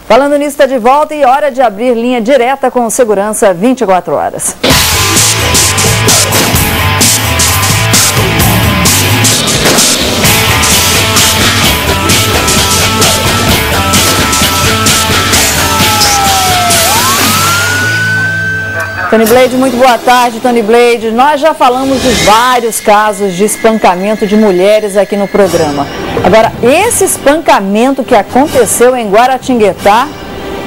Falando nisso, está de volta e hora de abrir linha direta com segurança 24 horas. Tony Blade, muito boa tarde, Tony Blade. Nós já falamos de vários casos de espancamento de mulheres aqui no programa. Agora, esse espancamento que aconteceu em Guaratinguetá,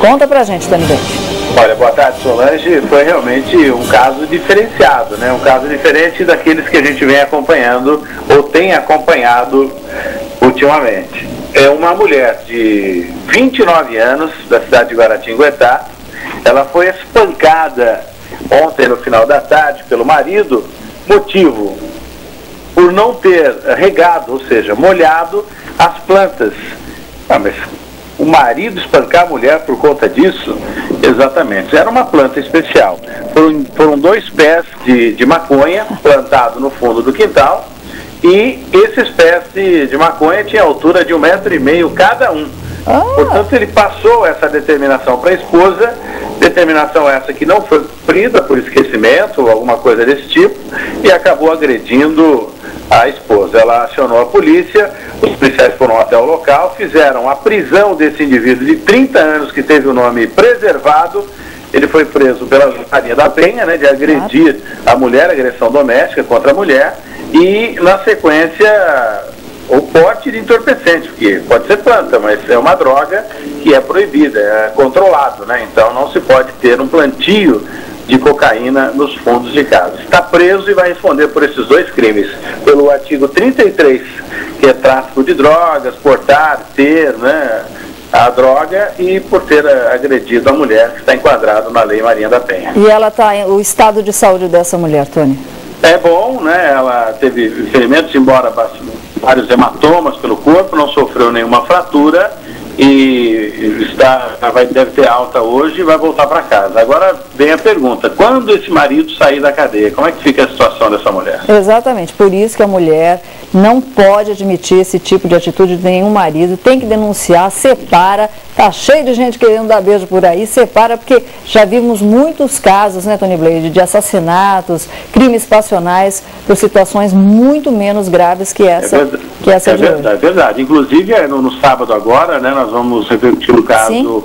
conta pra gente, Tony Blade. Olha, boa tarde, Solange. Foi realmente um caso diferenciado, né? Um caso diferente daqueles que a gente vem acompanhando ou tem acompanhado ultimamente. É uma mulher de 29 anos, da cidade de Guaratinguetá. Ela foi espancada ontem, no final da tarde, pelo marido, motivo por não ter regado, ou seja, molhado as plantas. Mas o marido espancar a mulher por conta disso? Exatamente, era uma planta especial. Foram 2 pés de maconha plantados no fundo do quintal, e esses pés de maconha tinham altura de 1,5 metro cada um. Portanto, ele passou essa determinação para a esposa, determinação essa que não foi cumprida por esquecimento ou alguma coisa desse tipo, e acabou agredindo a esposa. Ela acionou a polícia, os policiais foram até o local, fizeram a prisão desse indivíduo de 30 anos que teve o nome preservado. Ele foi preso pela Maria da Penha, né, de agredir a mulher, agressão doméstica contra a mulher, e na sequência o porte de entorpecente, porque pode ser planta, mas é uma droga que é proibida, é controlado, né? Então não se pode ter um plantio de cocaína nos fundos de casa. Está preso e vai responder por esses 2 crimes, pelo artigo 33, que é tráfico de drogas, portar, ter, né, a droga, e por ter agredido a mulher, que está enquadrado na Lei Maria da Penha. E ela está, o estado de saúde dessa mulher, Tony? É bom, né? Ela teve ferimentos, embora vários hematomas pelo corpo, não sofreu nenhuma fratura e deve ter alta hoje e vai voltar para casa. Agora vem a pergunta: quando esse marido sair da cadeia, como é que fica a situação dessa mulher? Exatamente, por isso que a mulher não pode admitir esse tipo de atitude de nenhum marido, tem que denunciar, separa. Tá cheio de gente querendo dar beijo por aí, separa, porque já vimos muitos casos, né, Tony Blade, de assassinatos, crimes passionais, por situações muito menos graves que essa, de hoje. É verdade. Inclusive, no sábado agora, né, nós vamos repercutir o caso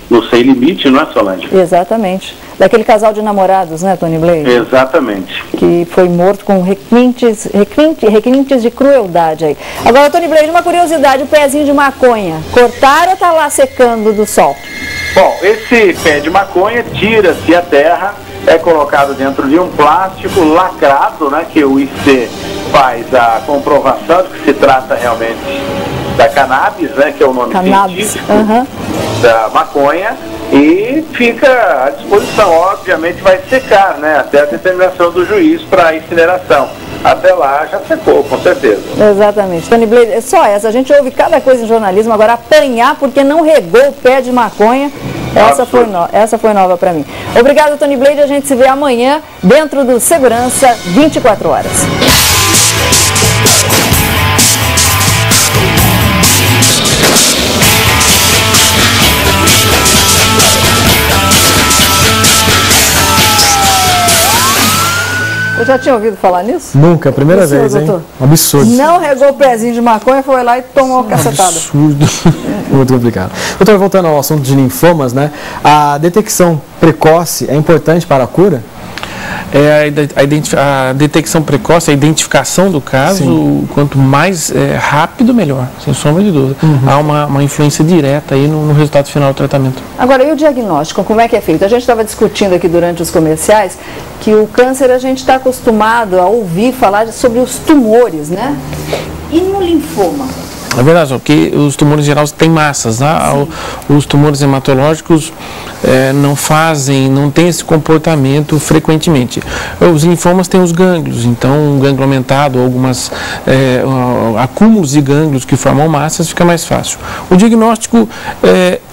do Sem Limite, não é, Solange? Exatamente. Daquele casal de namorados, né, Tony Blade? Exatamente. Que foi morto com requintes de crueldade aí. Agora, Tony Blade, uma curiosidade, o pezinho de maconha, cortaram ou está lá secando do sol? Bom, esse pé de maconha tira-se a terra, é colocado dentro de um plástico lacrado, né, que o IC faz a comprovação de que se trata realmente da cannabis, né, que é o nome científico da maconha, e fica à disposição. Obviamente vai secar, né, até a determinação do juiz para incineração. Até lá já secou, com certeza. Exatamente. Tony Blade, é só essa. A gente ouve cada coisa em jornalismo, agora apanhar porque não regou o pé de maconha, essa foi nova para mim. Obrigado, Tony Blade. A gente se vê amanhã dentro do Segurança 24 horas. Eu já tinha ouvido falar nisso? Nunca, primeira vez, hein? Doutor? Absurdo. Não regou o pezinho de maconha, foi lá e tomou uma cacetada. Absurdo. Muito complicado. Doutor, voltando ao assunto de linfomas, né? A detecção precoce é importante para a cura? A detecção precoce, a identificação do caso, quanto mais rápido, melhor, sem sombra de dúvida. Há uma influência direta aí no resultado final do tratamento. Agora, e o diagnóstico, como é que é feito? A gente estava discutindo aqui durante os comerciais que o câncer a gente está acostumado a ouvir falar sobre os tumores, né? E no linfoma? É verdade, porque os tumores em geral têm massas, né? Os tumores hematológicos não têm esse comportamento frequentemente. Os linfomas têm os gânglios, então um gânglio aumentado, algumas acúmulos de gânglios que formam massas, fica mais fácil. O diagnóstico,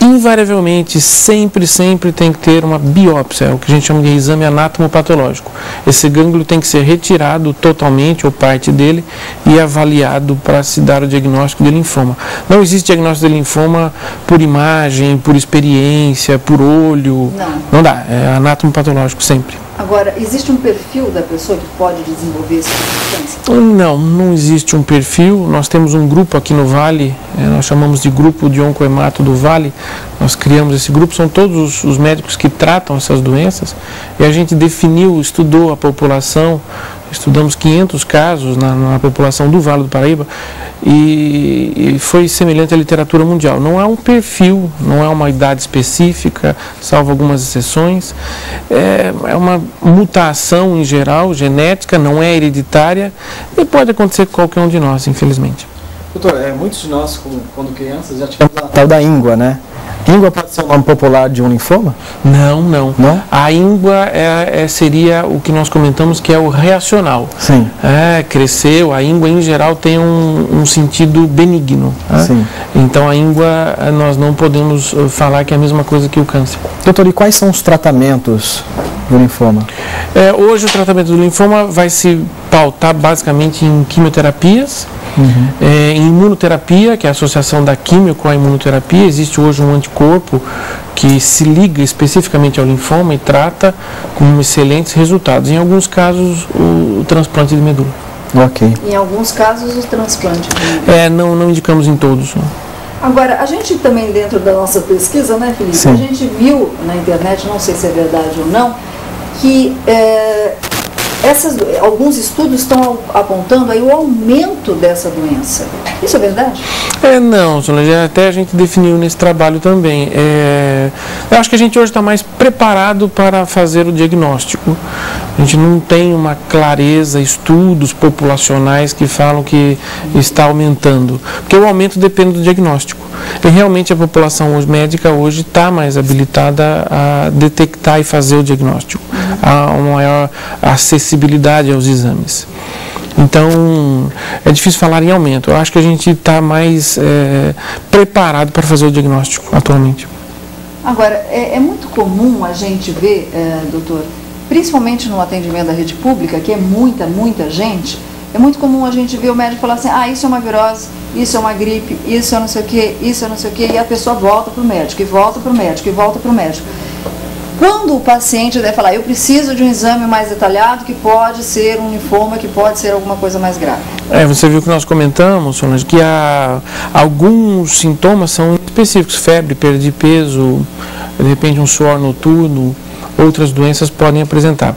invariavelmente, sempre tem que ter uma biópsia, o que a gente chama de exame anatomopatológico. Esse gânglio tem que ser retirado totalmente ou parte dele e avaliado para se dar o diagnóstico de linfoma. Não existe diagnóstico de linfoma por imagem, por experiência, por olho. Não dá, é anátomo patológico sempre. Agora, existe um perfil da pessoa que pode desenvolver esse tipo de câncer? Não existe um perfil. Nós temos um grupo aqui no Vale, nós chamamos de Grupo de Oncohemato do Vale. Nós criamos esse grupo, são todos os médicos que tratam essas doenças. E a gente definiu, estudou a população, estudamos 500 casos na população do Vale do Paraíba e foi semelhante à literatura mundial. Não há um perfil, não há uma idade específica, salvo algumas exceções. É uma mutação em geral, genética, não é hereditária e pode acontecer com qualquer um de nós, infelizmente. Doutor, muitos de nós, quando crianças, já tivemos a tal da íngua, né? Íngua pode ser o nome popular de um linfoma? Não. A íngua seria o que nós comentamos que é o reacional. Sim. Cresceu, a íngua em geral tem um sentido benigno. Sim. Então a íngua nós não podemos falar que é a mesma coisa que o câncer. Doutor, e quais são os tratamentos do linfoma? Hoje o tratamento do linfoma vai se pautar basicamente em quimioterapias. Em imunoterapia, que é a associação da quimio com a imunoterapia. Existe hoje um anticorpo que se liga especificamente ao linfoma e trata com excelentes resultados. Em alguns casos, o transplante de medula. Ok. Em alguns casos, o transplante de medula. Não indicamos em todos. Não. Agora, a gente também, dentro da nossa pesquisa, né, Felipe? Sim. A gente viu na internet, não sei se é verdade ou não, que alguns estudos estão apontando aí o aumento dessa doença. Isso é verdade? Não, Solange, até a gente definiu nesse trabalho também. Eu acho que a gente hoje está mais preparado para fazer o diagnóstico. A gente não tem uma clareza, estudos populacionais que falam que está aumentando. Porque o aumento depende do diagnóstico. E realmente a população médica hoje está mais habilitada a detectar e fazer o diagnóstico. Há uma maior acessibilidade aos exames. Então, é difícil falar em aumento. Eu acho que a gente está mais preparado para fazer o diagnóstico atualmente. Agora, é muito comum a gente ver, doutor, principalmente no atendimento da rede pública, que é muita gente, é muito comum a gente ver o médico falar assim, isso é uma virose, isso é uma gripe, isso é não sei o quê, isso é não sei o quê, e a pessoa volta para o médico, e volta para o médico, e volta para o médico. Quando o paciente deve falar, eu preciso de um exame mais detalhado, que pode ser um linfoma, que pode ser alguma coisa mais grave. Você viu que nós comentamos, Solange, que alguns sintomas são específicos, febre, perda de peso, de repente um suor noturno, outras doenças podem apresentar.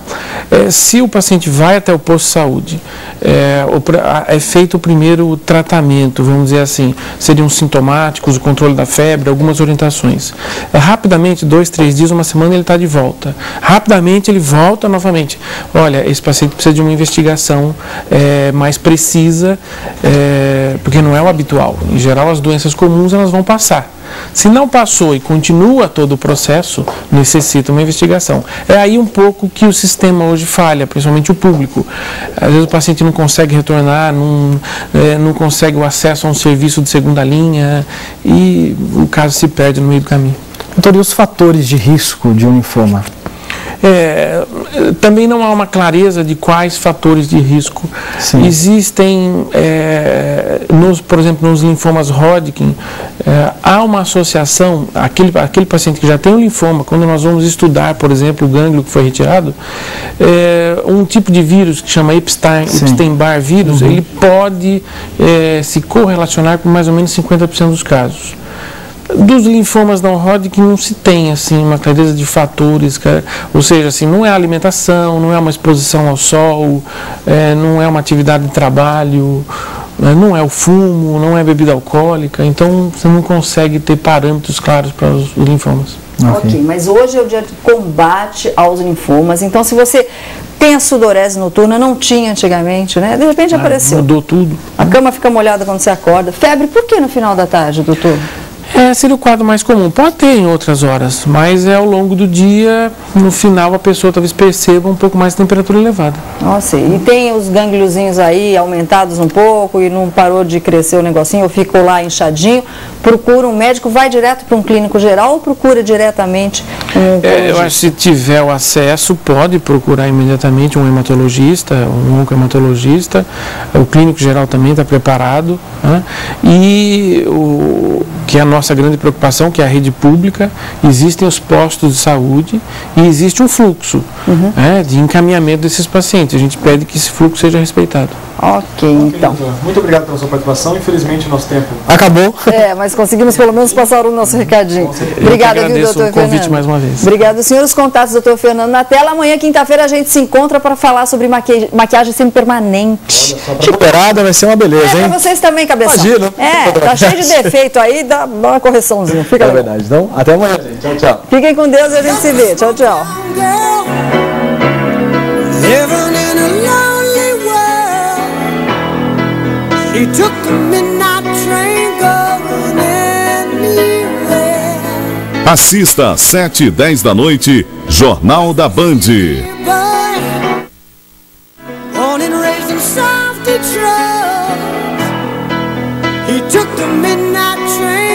Se o paciente vai até o posto de saúde, é feito o primeiro tratamento, vamos dizer assim, seriam sintomáticos, o controle da febre, algumas orientações. Rapidamente, 2, 3 dias, uma semana, ele está de volta. Rapidamente ele volta novamente. Olha, esse paciente precisa de uma investigação mais precisa, porque não é o habitual. Em geral, as doenças comuns elas vão passar. Se não passou e continua todo o processo, necessita uma investigação. É aí um pouco que o sistema hoje falha, principalmente o público. Às vezes o paciente não consegue retornar, não consegue o acesso a um serviço de segunda linha e o caso se perde no meio do caminho. Doutor, e os fatores de risco de um linfoma? Também não há uma clareza de quais fatores de risco. Sim. Existem, por exemplo, nos linfomas Hodgkin, há uma associação, aquele paciente que já tem um linfoma, quando nós vamos estudar, por exemplo, o gânglio que foi retirado, um tipo de vírus que chama Epstein-Barr vírus, ele pode se correlacionar com mais ou menos 50% dos casos. Dos linfomas não Hodgkin não se tem assim uma clareza de fatores, ou seja, assim, não é alimentação, não é uma exposição ao sol, não é uma atividade de trabalho, não é o fumo, não é bebida alcoólica, então você não consegue ter parâmetros claros para os linfomas. Ok, mas hoje é o dia de combate aos linfomas, então se você tem a sudorese noturna, não tinha antigamente, né? De repente apareceu. Mudou tudo. A cama fica molhada quando você acorda. Febre, por que no final da tarde, doutor? Seria o quadro mais comum. Pode ter em outras horas, mas ao longo do dia, no final, a pessoa talvez perceba um pouco mais de temperatura elevada. Nossa, e tem os gangliozinhos aí aumentados um pouco e não parou de crescer o negocinho, ou ficou lá inchadinho, procura um médico, vai direto para um clínico geral ou procura diretamente Eu acho que se tiver o acesso, pode procurar imediatamente um hematologista, um oncohematologista. O clínico geral também está preparado, né? E que é a nossa grande preocupação, que é a rede pública, existem os postos de saúde e existe um fluxo de encaminhamento desses pacientes. A gente pede que esse fluxo seja respeitado. Ok, então. Muito obrigado pela sua participação. Infelizmente o nosso tempo acabou. Mas conseguimos pelo menos passar o nosso recadinho. Obrigada, viu, doutor o convite Fernando? mais uma vez. Obrigado, senhor. Os contatos do doutor Fernando na tela. Amanhã, quinta-feira, a gente se encontra para falar sobre maquiagem semi-permanente. Recuperada vai ser uma beleza, hein? Para vocês também, cabeção. Imagina. Tá cheio de defeito aí, dá uma correçãozinha. Fica legal. Verdade. Então, até amanhã, gente. Tchau, tchau. Fiquem com Deus e a gente se vê. Tchau, tchau. He took the midnight train going anywhere. Assista às 7h10 da noite, Jornal da Band. Born and raised in South Detroit. He took the midnight train.